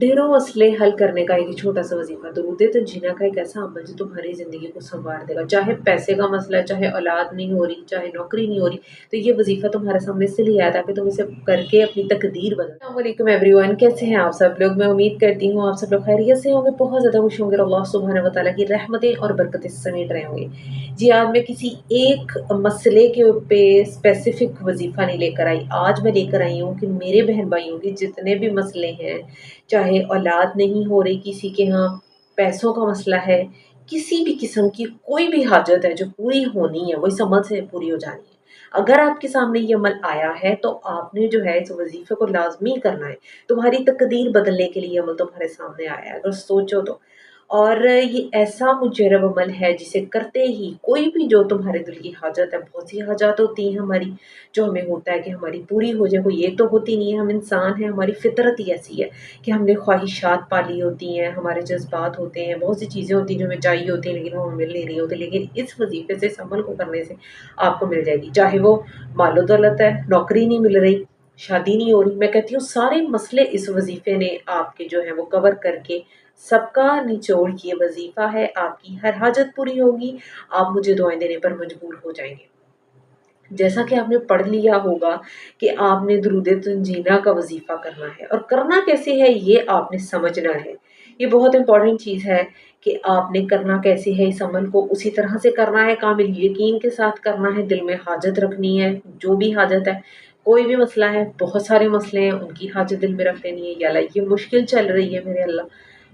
ढेरों मसले हल करने का एक छोटा सा वजीफा दरूद तंजीना का एक ऐसा अमल जो तुम्हारी ज़िंदगी को संवार देगा। चाहे पैसे का मसला है, चाहे औलाद नहीं हो रही, चाहे नौकरी नहीं हो रही, तो ये वजीफा तुम्हारे सामने इसलिए आया ताकि तुम इसे करके अपनी तकदीर बदलो। अस्सलाम वालेकुम एवरीवन, कैसे हैं आप सब लोग? मैं उम्मीद करती हूँ आप सब लोग खैरियत से होंगे, बहुत ज़्यादा खुश होंगे और अल्लाह सुब्हानहू व तआला की रहमतें और बरकतें समेट रहे होंगे। जी, आज मैं किसी एक मसले के पे स्पेसिफिक वजीफा नहीं लेकर आई। आज मैं लेकर आई हूँ कि मेरे बहन भाइयों के जितने भी मसले हैं, चाहे औलाद नहीं हो रही किसी के यहाँ, पैसों का मसला है, किसी भी किस्म की कोई भी हाजत है जो पूरी होनी है, वो इस अमल से पूरी हो जानी है। अगर आपके सामने ये अमल आया है तो आपने जो है इस वज़ीफ़े को लाज़मी करना है। तुम्हारी तकदीर बदलने के लिए ये अमल तुम्हारे सामने आया है, अगर सोचो तो। और ये ऐसा मुजर्रब अमल है जिसे करते ही कोई भी जो तुम्हारे दिल की हाजत है, बहुत सी हाजत होती हैं हमारी, जो हमें होता है कि हमारी पूरी हो जाए, कोई एक तो होती नहीं है, हम इंसान हैं, हमारी फ़ितरत ही ऐसी है कि हमने ख्वाहिशात पाली होती हैं, हमारे जज़्बात होते हैं, बहुत सी चीज़ें होती हैं जो हमें चाहिए होती हैं लेकिन वो हमें मिल नहीं रही होती। लेकिन इस वज़ीफ़े से, इस अमल को करने से आपको मिल जाएगी। चाहे वो मालो-दौलत है, नौकरी नहीं मिल रही, शादी नहीं हो रही, मैं कहती हूँ सारे मसले इस वज़ीफ़े ने आपके जो हैं वो कवर करके सबका निचोड़ ये वज़ीफ़ा है, आपकी हर हाजत पूरी होगी, आप मुझे दुआएँ देने पर मजबूर हो जाएँगे। जैसा कि आपने पढ़ लिया होगा कि आपने दुरूद तंजीना का वजीफ़ा करना है और करना कैसे है ये आपने समझना है। ये बहुत इम्पोर्टेंट चीज़ है कि आपने करना कैसे है, इस अमल को उसी तरह से करना है, कामिल यकीन के साथ करना है, दिल में हाजत रखनी है, जो भी हाजत है, कोई भी मसला है, बहुत सारे मसले हैं, उनकी हाजत दिल में रख लेनी है। या अल्लाह ये मुश्किल चल रही है मेरे अल्लाह,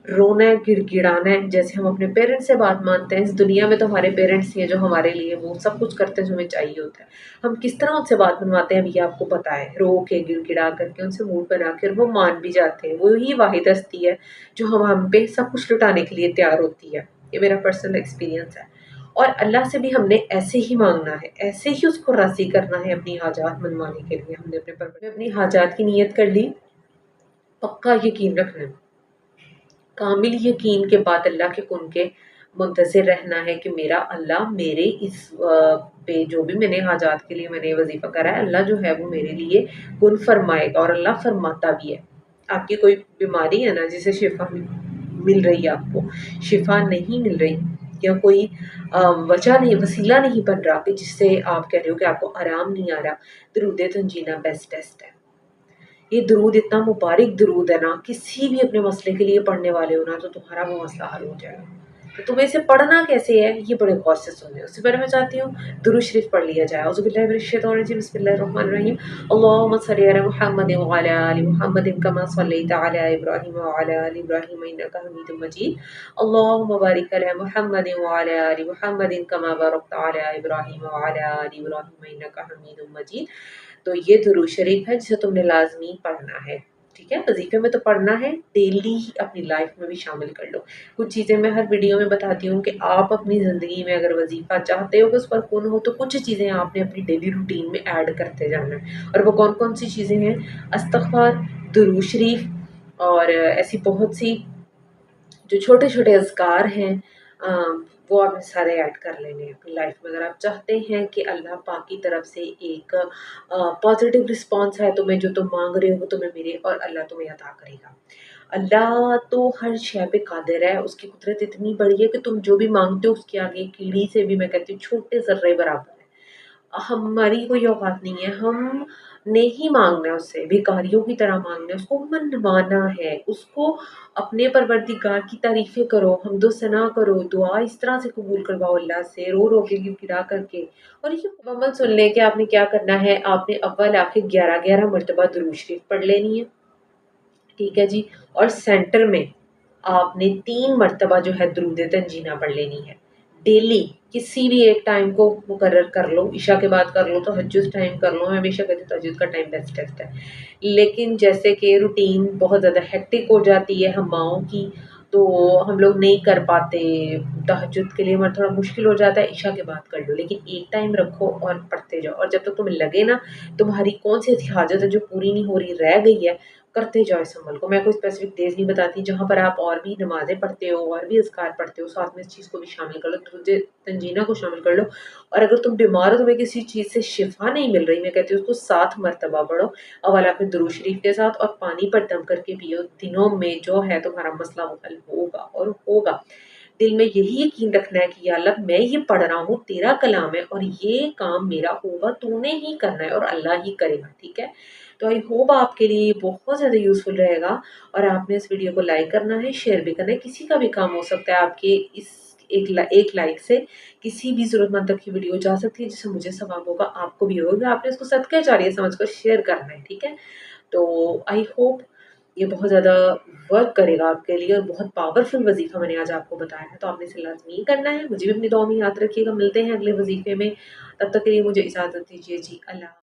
रोना है, गिड़गिड़ाना है, जैसे हम अपने पेरेंट्स से बात मानते हैं, इस दुनिया में तो हमारे पेरेंट्स ही हैं जो हमारे लिए वो सब कुछ करते हैं जो हमें चाहिए होता है। हम किस तरह उनसे बात मनवाते हैं, अब ये आपको पता है, रो के, गिड़गिड़ा करके, उनसे मूड बना के, और वो मान भी जाते हैं। वो ही वाहिद हस्ती है जो हम पे सब कुछ लुटाने के लिए तैयार होती है। ये मेरा पर्सनल एक्सपीरियंस है। और अल्लाह से भी हमने ऐसे ही माँगना है, ऐसे ही उसको राज़ी करना है अपनी हाजात मनवाने के लिए। हमने अपनी हाजात की नियत कर ली, पक्का यकीन रखना है। कामिल यकीन के बाद अल्लाह के कुन के मुंतज़िर रहना है कि मेरा अल्लाह मेरे इस पे जो भी मैंने हाजात के लिए मैंने वज़ीफ़ा करा है, अल्लाह जो है वो मेरे लिए कुन फ़रमाएगा और अल्लाह फ़रमाता भी है। आपकी कोई बीमारी है ना जिसे शिफ़ा मिल रही है आपको, शिफ़ा नहीं मिल रही या कोई वजह नहीं, वसीला नहीं बन रहा कि जिससे आप कह रहे हो कि आपको आराम नहीं आ रहा, दरूद तंजीना बेस्ट टेस्ट है। ये दरूद इतना मुबारक दरूद है ना, किसी भी अपने मसले के लिए पढ़ने वाले हो ना तो तुम्हारा वो मसला हल हो जाएगा। तो तुम्हें इसे पढ़ना कैसे है ये बड़े गौर से सुनना है। उससे पहले मैं चाहती हूँ दुरूद शरीफ पढ़ लिया जाए। औज़ु बिल्लाहि मिनश शैतानिर रजीम, बिस्मिल्लाहिर रहमानिर रहीम। अल्लाहुम्मा सल्लि अला मुहम्मदिन व अला आलि मुहम्मदिन कमा सल्लैता अला इब्राहीम व अला आलि इब्राहीम इन्नका हमीदुम मजीद। अल्लाहुम्मा बारिक अला मुहम्मदिन व अला आलि मुहम्मदिन कमा बारकता अला इब्राहीम व अला आलि इब्राहीम इन्नका हमीदुम मजीद। तो ये दुरूद शरीफ है जिसे तुमने लाज़मी पढ़ना है। ठीक है? वज़ीफ़े में तो पढ़ना है, डेली ही अपनी लाइफ़ में भी शामिल कर लो। कुछ चीज़ें मैं हर वीडियो में बताती हूँ कि आप अपनी ज़िंदगी में अगर वज़ीफ़ा चाहते हो कि उस पर कून हो, तो कुछ चीज़ें आपने अपनी डेली रूटीन में ऐड करते जाना है। और वो कौन-कौन सी चीज़ें हैं? इस्तग़फ़ार, दुरूद शरीफ और ऐसी बहुत सी जो छोटे-छोटे अज़कार हैं, अ, वो आपने सारे ऐड कर लेने हैं अपनी लाइफ में। अगर आप चाहते हैं कि अल्लाह पाक की तरफ से एक पॉज़िटिव रिस्पॉन्स है तुम्हें, जो तुम माँग रहे हो वो तुम्हें मिले और अल्लाह तुम्हें अता करेगा। अल्लाह तो हर शय पे क़ादिर है, उसकी कुदरत इतनी बड़ी है कि तुम जो भी माँगते हो उसके आगे कीड़ी से भी मैं कहती हूँ छोटे ज़र्रे बराबर है। हमारी कोई औकात नहीं है, हमने ही माँगना है उससे, भिखारियों की तरह माँगना है, उसको मनवाना है, उसको अपने परवरदिगार की तारीफ़ें करो, हम्दो सना करो, दुआ इस तरह से कबूल करवाओ अल्लाह से, रो-रो के, गिड़गिड़ा करके। और ये मुकम्मल सुन लें कि आपने क्या करना है, आपने अव्वल आखिर 11-11 मर्तबा दुरूद शरीफ पढ़ लेनी है। ठीक है जी? और सेंटर में आपने 3 मर्तबा जो है दुरूद तंजीना पढ़ लेनी है। डेली किसी भी एक टाइम को मुकर्रर कर लो, इशा के बाद कर लो, तहज्जुद टाइम कर लो, मैं हमेशा कहती हूँ तहज्जुद का टाइम बेस्ट है। लेकिन जैसे कि रूटीन बहुत ज़्यादा हेक्टिक हो जाती है हम माँओं की, तो हम लोग नहीं कर पाते, तहज्जुद के लिए हमारा थोड़ा मुश्किल हो जाता है, इशा के बाद कर लो। लेकिन एक टाइम रखो और पढ़ते जाओ और जब तक तुम्हें लगे ना तुम्हारी कौन-सी ऐसी हाजत है जो पूरी नहीं हो रही, रह गई है, करते जाओ इस अमल को। मैं कोई स्पेसिफिक डेज़ नहीं बताती, जहाँ पर आप और भी नमाज़ें पढ़ते हो और भी अज़कार पढ़ते हो, साथ में इस चीज़ को भी शामिल कर लो, तुझे तंजीना को शामिल कर लो। और अगर तुम बीमार हो, तुम्हें किसी चीज़ से शिफ़ा नहीं मिल रही, मैं कहती हूँ उसको 7 मरतबा पढ़ो, अव्वल आखिर दुरूद शरीफ के साथ, और पानी पर दम करके पियो। दिनों में जो है तुम्हारा मसला वो हल होगा और होगा। दिल में यही यकीन रखना है कि या अल्लाह, मैं ये पढ़ रहा हूँ, तेरा कलाम है और ये काम मेरा होगा, तूने ही करना है और अल्लाह ही करेगा, ठीक है? तो आई होप आपके लिए ये बहुत ज़्यादा यूज़फुल रहेगा, और आपने इस वीडियो को लाइक करना है, शेयर भी करना है। किसी का भी काम हो सकता है आपके इस एक लाइक से किसी भी ज़रूरतमंद तक की वीडियो जा सकती है, जिससे मुझे सवाब होगा, आपको भी होगा। आपने इसको सदका जारिया समझकर शेयर करना है, ठीक है? तो आई होप ये बहुत ज़्यादा वर्क करेगा आपके लिए, और बहुत पावरफुल वज़ीफ़ा मैंने आज आपको बताया है, तो आपने इसे लाज़मी करना है। मुझे भी अपनी दुआ में याद रखिएगा। मिलते हैं अगले वज़ीफ़े में, तब तक के लिए मुझे इजाज़त दीजिए जी। अल्लाह।